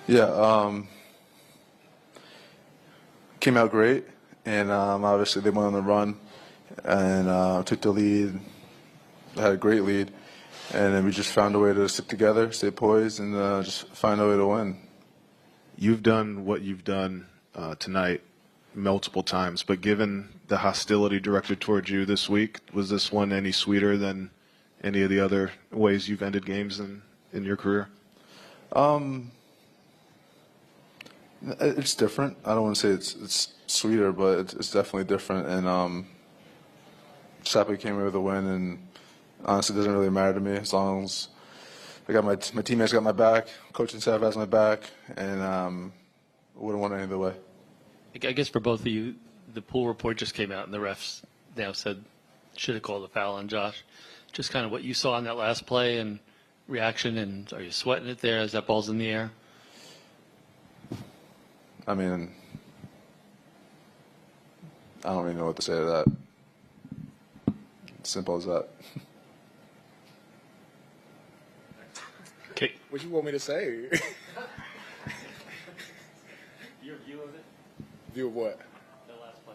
Yeah, came out great, and obviously they went on the run and took the lead, had a great lead, and then we just found a way to stick together, stay poised, and just find a way to win. You've done what you've done tonight multiple times, but given the hostility directed towards you this week, was this one any sweeter than any of the other ways you've ended games in your career? It's different. I don't want to say it's sweeter, but it's definitely different. And just happy we came away with a win. And honestly, it doesn't really matter to me as long as I got my teammates got my back, coaching staff has my back, and wouldn't want it any other way. I guess for both of you, the pool report just came out, and the refs now said should have called a foul on Josh. Just kind of what you saw in that last play and reaction, and are you sweating it there as that ball's in the air? I mean, I don't even know what to say to that. Simple as that. Okay. What you want me to say? Your view of it? View of what? That last play.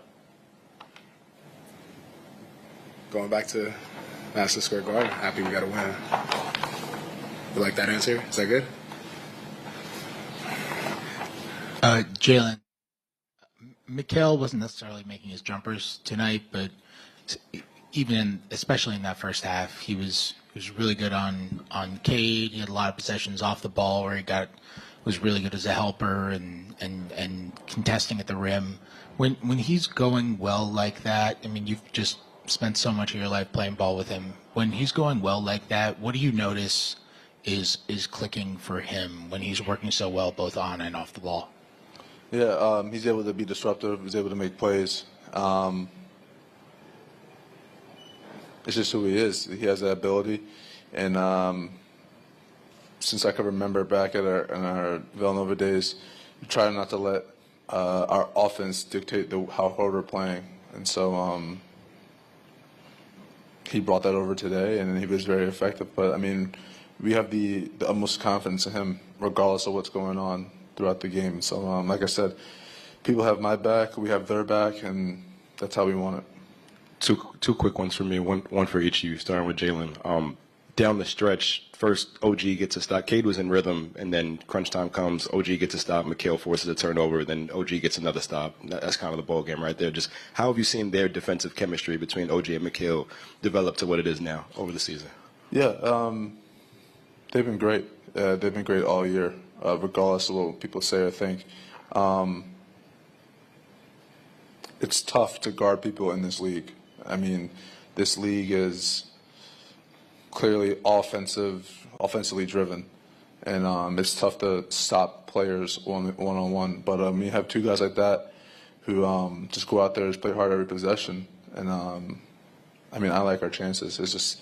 Going back to Madison Square Garden. Happy we got a win. You like that answer? Is that good? Jalen, Mikal wasn't necessarily making his jumpers tonight, but especially in that first half, he was really good on Cade. He had a lot of possessions off the ball where he was really good as a helper and contesting at the rim. When he's going well like that, I mean, you've just spent so much of your life playing ball with him. When he's going well like that, what do you notice is clicking for him when he's working so well both on and off the ball? Yeah, he's able to be disruptive. He's able to make plays. It's just who he is. He has that ability, and since I can remember back in our Villanova days, we try not to let our offense dictate how hard we're playing, and so he brought that over today, and he was very effective. But I mean, we have the utmost confidence in him, regardless of what's going on throughout the game. So, like I said, people have my back, we have their back, and that's how we want it. Two quick ones for me, one for each of you, starting with Jalen. Down the stretch, first OG gets a stop. Cade was in rhythm, and then crunch time comes. OG gets a stop. Mikal forces a turnover. Then OG gets another stop. That's kind of the ball game right there. Just how have you seen their defensive chemistry between OG and Mikal develop to what it is now over the season? Yeah, they've been great. They've been great all year, regardless of what people say or think. It's tough to guard people in this league. I mean, this league is clearly offensively driven, and it's tough to stop players one-on-one. But you have two guys like that who just go out there and play hard every possession, and I mean, I like our chances. It's just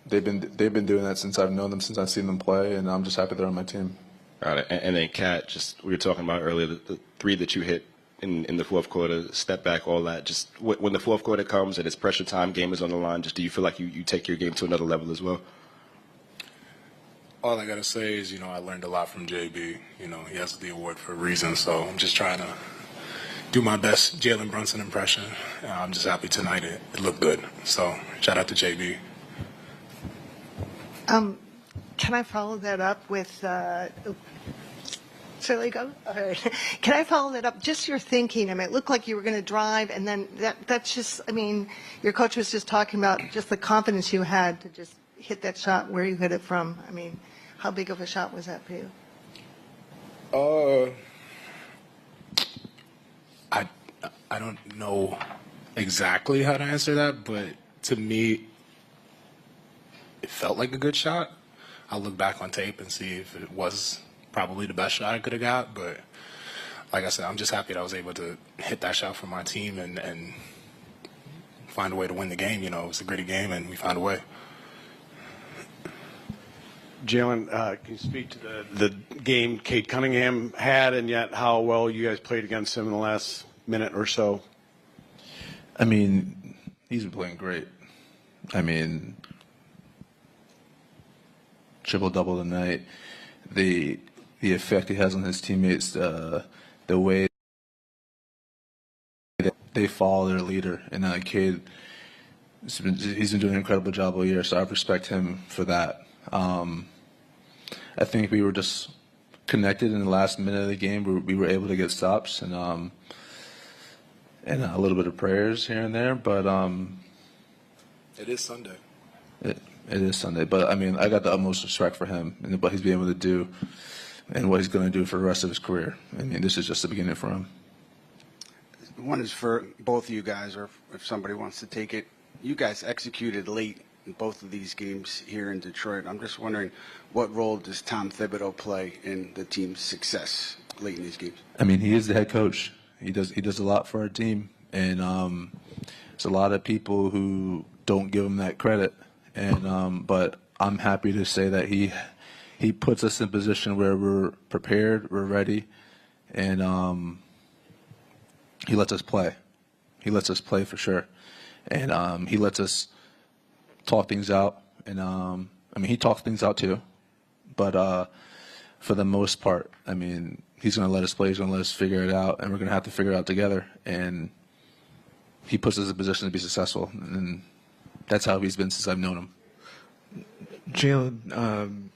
they've been doing that since I've known them, since I've seen them play, and I'm just happy they're on my team. Got it. And then Kat, just we were talking about earlier the three that you hit in the fourth quarter, step back, all that. Just when the fourth quarter comes and it's pressure time, game is on the line, just do you feel like you take your game to another level as well? All I got to say is, I learned a lot from JB. He has the award for a reason, so I'm just trying to do my best Jalen Brunson impression. I'm just happy tonight it looked good. So shout out to JB. Can I follow that up with Silly go? All right. Can I follow that up? Just your thinking. I mean, it looked like you were going to drive, and then that's just, I mean, your coach was just talking about just the confidence you had to just hit that shot where you hit it from. I mean, how big of a shot was that for you? I don't know exactly how to answer that, but to me, it felt like a good shot. I'll look back on tape and see if it was probably the best shot I could have got, but like I said, I'm just happy that I was able to hit that shot for my team and find a way to win the game. It was a gritty game, and we found a way. Jalen, can you speak to the game Cade Cunningham had, and yet how well you guys played against him in the last minute or so? I mean, he's been playing great. I mean, triple-double tonight. the effect he has on his teammates, the way that they follow their leader. And Cade, he's been doing an incredible job all year, so I respect him for that. I think we were just connected in the last minute of the game. We were able to get stops and a little bit of prayers here and there, but It is Sunday. it is Sunday. But I mean, I got the utmost respect for him and what he's been able to do and what he's going to do for the rest of his career. I mean, this is just the beginning for him. One is for both of you guys, or if somebody wants to take it. You guys executed late in both of these games here in Detroit. I'm just wondering, what role does Tom Thibodeau play in the team's success late in these games? I mean, he is the head coach. He does a lot for our team, and there's a lot of people who don't give him that credit. And but I'm happy to say that he puts us in a position where we're prepared, we're ready, and he lets us play. He lets us play for sure, and he lets us talk things out. And I mean, he talks things out too, but for the most part, I mean, he's going to let us play. He's going to let us figure it out, and we're going to have to figure it out together. And he puts us in a position to be successful, and that's how he's been since I've known him. Jalen,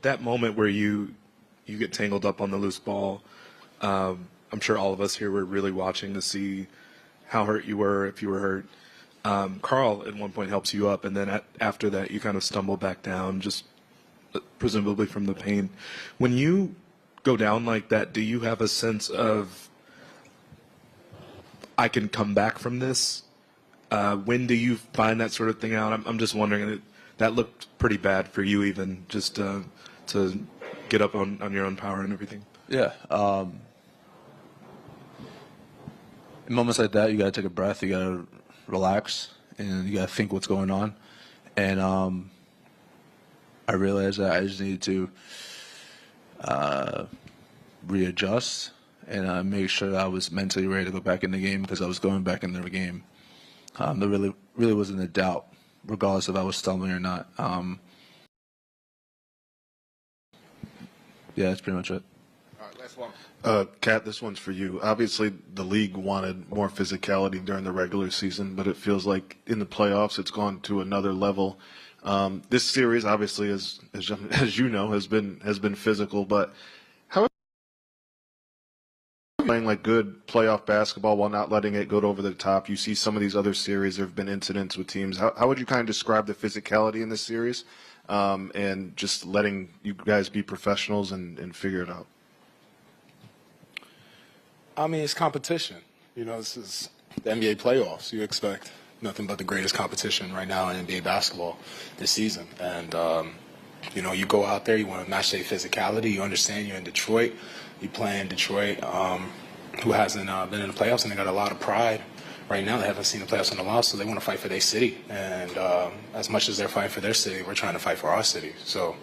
that moment where you get tangled up on the loose ball, I'm sure all of us here were really watching to see how hurt you were, if you were hurt. Carl at one point helps you up, and then after that you kind of stumble back down, just presumably from the pain. When you go down like that, do you have a sense of, I can come back from this? When do you find that sort of thing out? I'm just wondering. That looked pretty bad for you, even just to get up on your own power and everything. Yeah. In moments like that, you got to take a breath. You got to relax, and you got to think what's going on. And I realized that I just needed to readjust and make sure that I was mentally ready to go back in the game, because I was going back in the game. There really wasn't a doubt, regardless if I was stumbling or not. Yeah, that's pretty much it. All right, last one. Kat, this one's for you. Obviously, the league wanted more physicality during the regular season, but it feels like in the playoffs it's gone to another level. This series, obviously, as you know, has been physical, but how are you playing like good playoff basketball while not letting it go over the top? You see some of these other series, there have been incidents with teams. How would you kind of describe the physicality in this series, and just letting you guys be professionals and figure it out? I mean, it's competition. You know, this is the NBA playoffs. You expect nothing but the greatest competition right now in NBA basketball this season. And, you know, you go out there, you want to match their physicality. You understand you're in Detroit. You play in Detroit, who hasn't been in the playoffs, and they got a lot of pride right now. They haven't seen the playoffs in a while, so they want to fight for their city. And as much as they're fighting for their city, we're trying to fight for our city. So